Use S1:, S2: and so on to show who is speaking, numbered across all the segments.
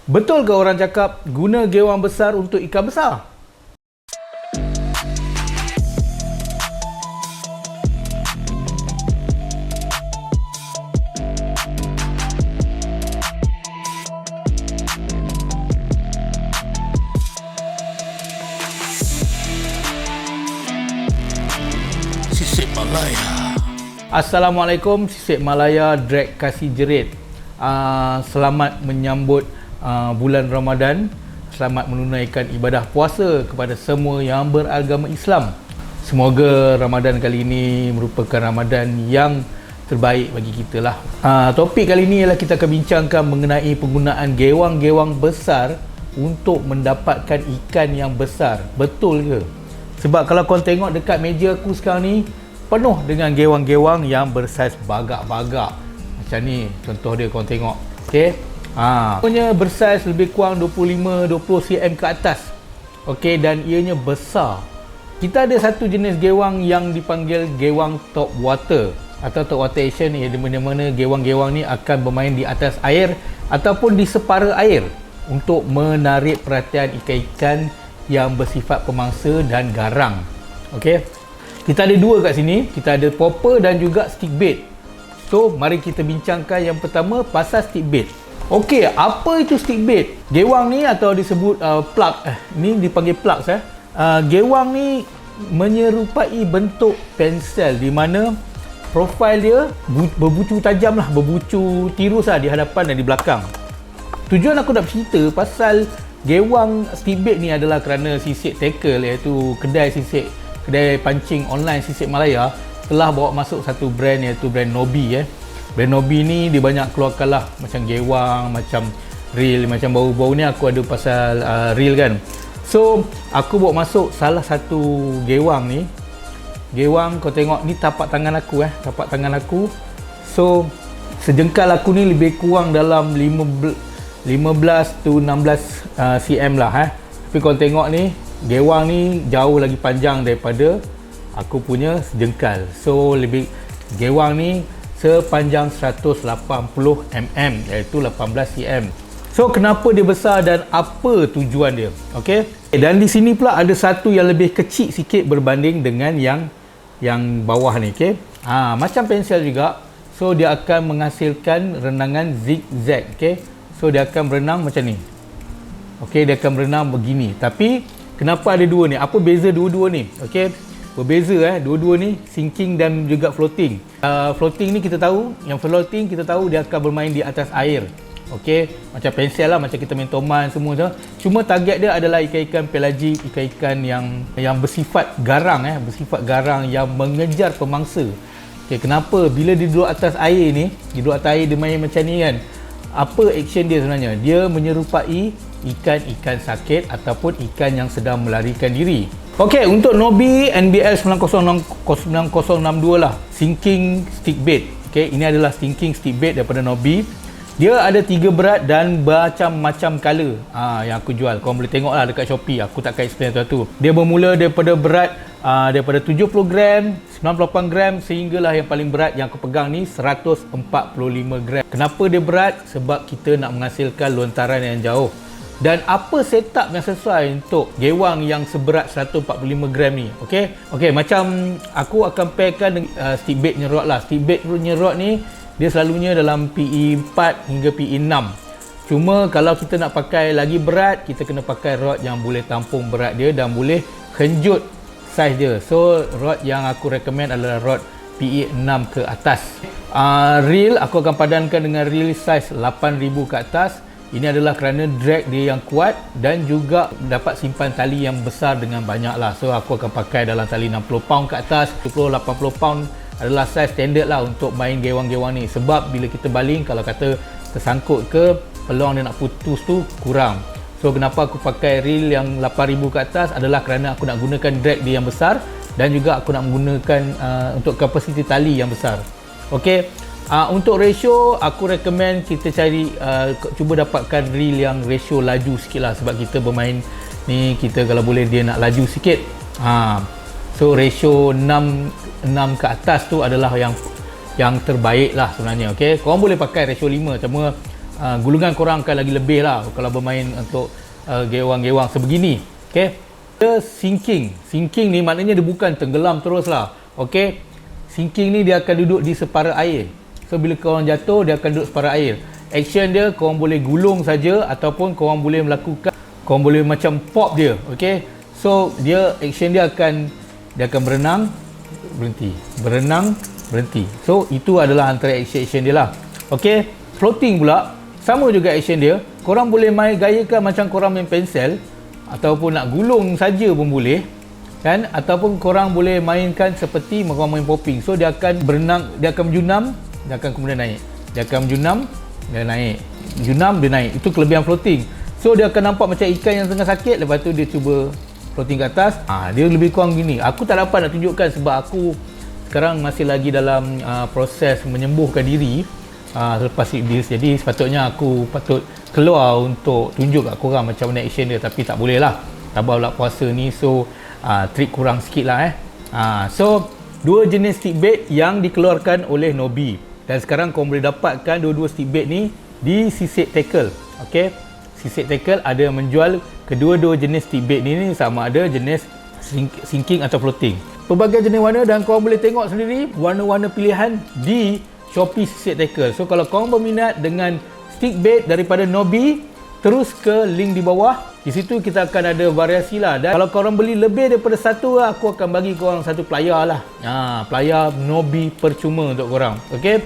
S1: Betul ke orang cakap guna gewang besar untuk ikan besar?
S2: Sisik Malaya.
S1: Assalamualaikum, Sisik Malaya Drag Kasih Jerit. Selamat menyambut bulan Ramadan. Selamat menunaikan ibadah puasa kepada semua yang beragama Islam. Semoga Ramadan kali ini merupakan Ramadan yang terbaik bagi kita lah. Topik kali ini ialah kita akan bincangkan mengenai penggunaan gewang-gewang besar untuk mendapatkan ikan yang besar. Betul ke? Sebab kalau korang tengok dekat meja aku sekarang ni, penuh dengan gewang-gewang yang bersaiz bagak-bagak. Macam ni contoh dia, korang tengok. Okey. Punya bersaiz lebih kurang 25-20 cm ke atas. Okey, dan ianya besar. Kita ada satu jenis gewang yang dipanggil gewang top water atau top water action, di mana-mana gewang-gewang ni akan bermain di atas air ataupun di separa air untuk menarik perhatian ikan-ikan yang bersifat pemangsa dan garang. Okey. Kita ada dua kat sini, kita ada popper dan juga stick bait. So, mari kita bincangkan yang pertama pasal stick bait. Okey, apa itu stick bait? Gewang ni atau disebut plug, ni dipanggil plugs. Gewang ni menyerupai bentuk pensel di mana profil dia berbucu tajam lah, berbucu tirus lah di hadapan dan di belakang. Tujuan aku nak cerita pasal gewang stick bait ni adalah kerana Sisik Tackle, iaitu kedai pancing online Sisik Malaya, telah bawa masuk satu brand, iaitu brand Nobi. Brand Nobi ni dia banyak keluarkan lah macam gewang, macam reel, macam baru-baru ni aku ada pasal reel kan. So aku bawa masuk salah satu gewang ni. Gewang kau tengok ni tapak tangan aku tapak tangan aku. So sejengkal aku ni lebih kurang dalam 15 to 16 cm lah. Tapi kau tengok ni, gewang ni jauh lagi panjang daripada aku punya sejengkal. So gewang ni sepanjang 180 mm, iaitu 18 cm. So kenapa dia besar dan apa tujuan dia? Okey. Dan di sini pula ada satu yang lebih kecil sikit berbanding dengan yang bawah ni, okey. Macam pensel juga. So dia akan menghasilkan renangan zigzag, okey. So dia akan berenang macam ni. Okey, dia akan berenang begini. Tapi kenapa ada dua ni? Apa beza dua-dua ni? Okey, berbeza dua-dua ni sinking dan juga floating. Floating ni kita tahu, yang floating kita tahu dia akan bermain di atas air. Okey, macam pensel lah, macam kita main toman semua tu. Cuma target dia adalah ikan-ikan pelagik, ikan-ikan yang bersifat garang bersifat garang yang mengejar pemangsa. Okey, kenapa bila dia duduk atas air ni, dia main macam ni kan? Apa action dia sebenarnya? Dia menyerupai ikan-ikan sakit ataupun ikan yang sedang melarikan diri. Okey, untuk Nobi NBL 9062 lah, sinking stick bait. Okey, ini adalah sinking stick bait daripada Nobi. Dia ada 3 berat dan macam-macam color yang aku jual. Korang boleh tengok lah dekat Shopee. Aku takkan explain satu-satu. Dia bermula daripada berat daripada 70 gram, 98 gram sehinggalah yang paling berat yang aku pegang ni 145 gram. Kenapa dia berat? Sebab kita nak menghasilkan lontaran yang jauh. Dan apa setup yang sesuai untuk gewang yang seberat 145 gram ni? Okey, macam aku akan pairkan dengan stick bait punya rod lah. Stick bait punya rod ni dia selalunya dalam PE 4 hingga PE 6. Cuma kalau kita nak pakai lagi berat, kita kena pakai rod yang boleh tampung berat dia dan boleh kenjut saiz dia. So rod yang aku recommend adalah rod PE 6 ke atas. Reel aku akan padankan dengan reel saiz 8000 ke atas. Ini adalah kerana drag dia yang kuat dan juga dapat simpan tali yang besar dengan banyak lah. So aku akan pakai dalam tali 60 pound ke atas. 70-80 pound adalah saiz standard lah untuk main gewang-gewang ni. Sebab bila kita baling, kalau kata tersangkut ke, peluang dia nak putus tu kurang. So kenapa aku pakai reel yang 8000 ke atas adalah kerana aku nak gunakan drag dia yang besar dan juga aku nak menggunakan untuk kapasiti tali yang besar. Okey. Untuk ratio, aku recommend kita cari cuba dapatkan reel yang ratio laju sikit lah. Sebab kita bermain ni, kita kalau boleh dia nak laju sikit. So ratio 6 ke atas tu adalah yang terbaik lah sebenarnya. Okey, korang boleh pakai ratio 5, cuma gulungan korang akan lagi lebih lah kalau bermain untuk gewang-gewang sebegini. Okey. Dia sinking ni maknanya dia bukan tenggelam terus lah. Okey. Sinking ni dia akan duduk di separa air. So bila korang jatuh dia akan duduk separa air. Action dia korang boleh gulung saja ataupun korang boleh melakukan, korang boleh macam pop dia. Okey. So dia action dia akan berenang, berhenti, berenang, berhenti. So itu adalah antara action dia lah. Okey. Floating pula sama juga action dia. Korang boleh main gayakan macam korang main pensel ataupun nak gulung saja pun boleh kan, ataupun korang boleh mainkan seperti korang main popping. So dia akan berenang, dia akan menjunam, dia akan kemudian naik. Dia akan menjunam, dia naik. Junam, dia naik. Itu kelebihan floating. So dia akan nampak macam ikan yang tengah sakit, lepas tu dia cuba floating ke atas. Dia lebih kurang gini. Aku tak dapat nak tunjukkan sebab aku sekarang masih lagi dalam proses menyembuhkan diri selepas iblis. Jadi sepatutnya aku patut keluar untuk tunjuk kat korang macam mana action dia, tapi tak boleh lah. Tabah pula puasa ni, so trik kurang sikit lah So dua jenis stick bait yang dikeluarkan oleh Nobi, dan sekarang korang boleh dapatkan dua-dua stick bait ni di Sisik Tackle. Okey, Sisik Tackle ada menjual kedua-dua jenis stick bait ni sama ada jenis sinking atau floating. Pelbagai jenis warna, dan korang boleh tengok sendiri warna-warna pilihan di Shopee Sisik Tackle. So kalau korang berminat dengan stick bait daripada Nobi, terus ke link di bawah. Di situ kita akan ada variasi lah, dan kalau korang beli lebih daripada satu, aku akan bagi korang satu player lah. Player Nobi percuma untuk korang. Okey.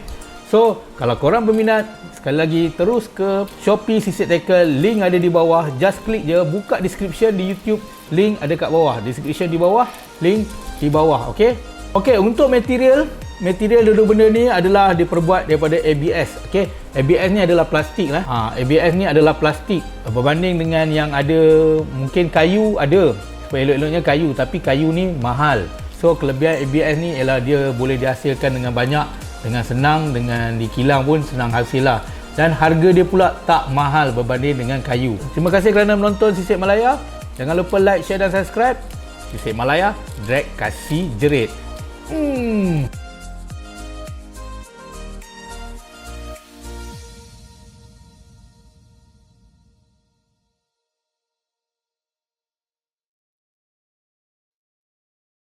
S1: So kalau korang berminat, sekali lagi terus ke Shopee Sisik Tackle, link ada di bawah. Just klik je, buka description di YouTube, link ada kat bawah. Description di bawah, link di bawah. Okey. Okey, untuk material dua-dua benda ni adalah diperbuat daripada ABS. Okey, ABS ni adalah plastik lah. ABS ni adalah plastik berbanding dengan yang ada mungkin kayu ada. Supaya elok-eloknya kayu, tapi kayu ni mahal. So kelebihan ABS ni ialah dia boleh dihasilkan dengan banyak, dengan senang, dengan dikilang pun senang hasil lah. Dan harga dia pula tak mahal berbanding dengan kayu. Terima kasih kerana menonton Sisik Malaya. Jangan lupa like, share dan subscribe. Sisik Malaya, Drag Kasih Jerit.